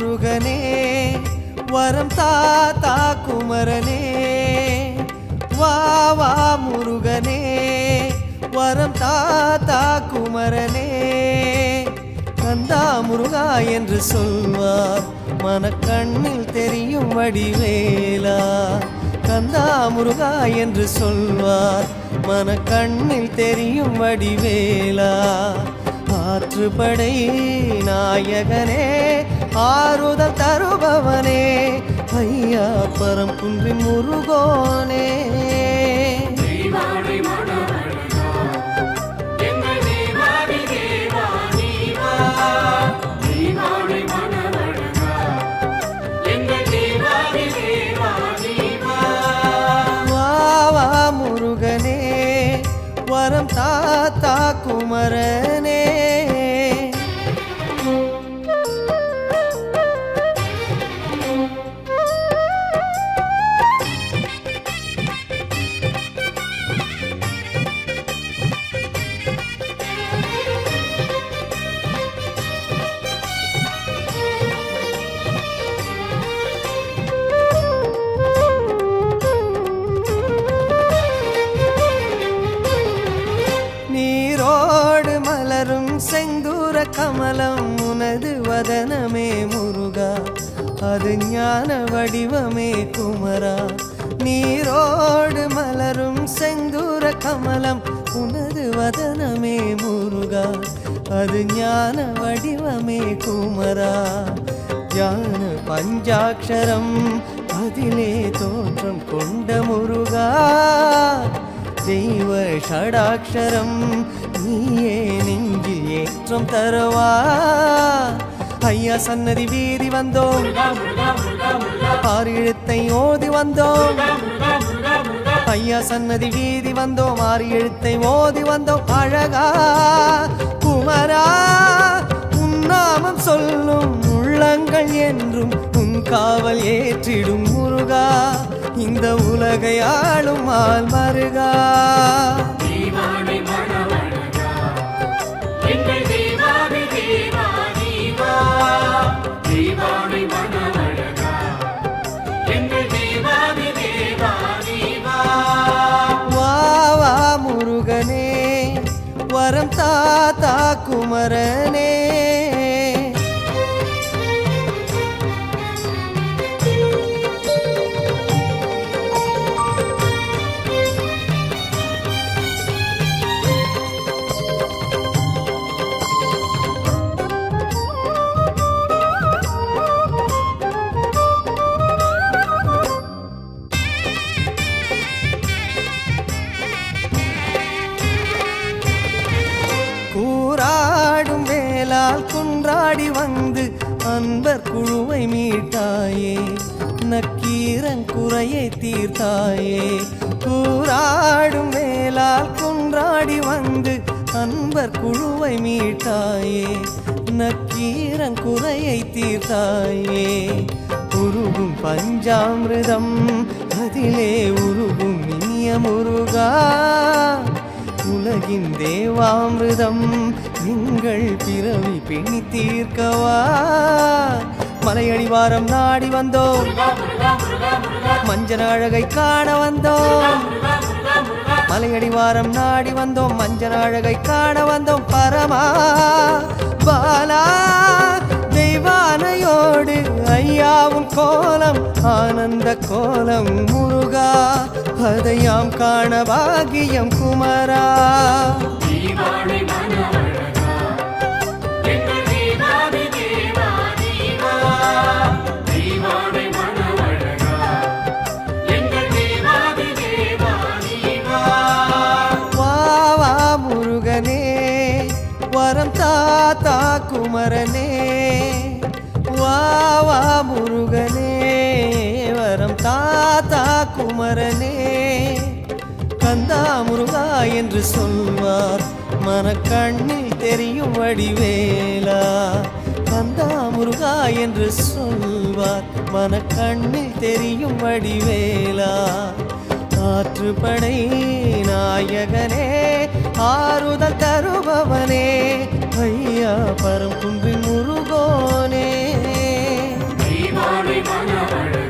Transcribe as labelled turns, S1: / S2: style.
S1: முருகனே வரம் தாத்தா குமரனே வா வா முருகனே வரம் தாத்தா குமரனே கந்தா முருகா என்று சொல்வார் மனக்கண்ணில் தெரியும் வடிவேலா கந்தா முருகா என்று சொல்வார் மனக்கண்ணில் தெரியும் வடிவேலா ஆற்றுப்படை நாயகனே ஆறுதல் தருபவனே ஐயா பரம்புன்றின் முருகோனே முருகனே வரம் தாத்தா குமரனே செந்தூர கமலம் உனது வதனமே முருகா அது ஞான வடிவமே குமரா நீரோடு மலரும் செந்தூர கமலம் உனது வதனமே முருகா அது ஞான வடிவமே குமரா ஞான பஞ்சாட்சரம் அதிலே தோற்றம் கொண்ட முருகா தெய்வ ஷடாட்சரம் நீயே நெஞ்சில் ஏற்றம் தருவா ஐயா சன்னதி வீதி வந்தோம் ஆறு எழுத்தை ஓதி வந்தோம் ஐயா சன்னதி வீதி வந்தோம் ஆறு எழுத்தை ஓதி வந்தோம் அழகா குமரா உன்னாமம் சொல்லும் உள்ளங்கள் என்றும் உன் காவல் ஏற்றிடும் முருகா இந்த உலகை ஆளும் ஆள் மருகா வா முருகனே வரம் தாத்தா குமரனே கூறாடும் வேளால் குன்றாடி வந்து அன்பர் குழுவை மீட்டாயே நக்கீரங்குறையை தீர்த்தாயே கூறாடும் வேளால் குன்றாடி வந்து அன்பர் குழுவை மீட்டாயே நக்கீரங்குறையை தீர்த்தாயே உருகும் பஞ்சாமிர்தம் அதிலே உருகும் இனிய முருகா உலகின் தேவாமிர்தம் எங்கள் பிறவி பிணி தீர்க்கவா மலையடிவாரம் நாடி வந்தோம் மஞ்சள் அழகை காண வந்தோம் மலையடிவாரம் நாடி வந்தோம் மஞ்சள் அழகை காண வந்தோம் பரமா பாலா தெய்வானையோடு ஐயாவும் கோலம் ஆனந்த கோலம் முருகா அதையாம் காண பாகியம் குமரா வா முருகனே வரம் தாத்தா குமரனே வா முருகனே வரம் தாத்தா குமரனே கந்தா முருகா என்று சொல்வார் மனக்கண்ணில் தெரியும் வடிவேலா கந்தா முருகா என்று சொல்வார் மனக்கண்ணில் தெரியும் வடிவேலா ஆற்றுப்படை நாயகனே ஆறுதல் தருபவனே ஐயா பரம்புன்றின் முருகோனே
S2: தானே மன அழகு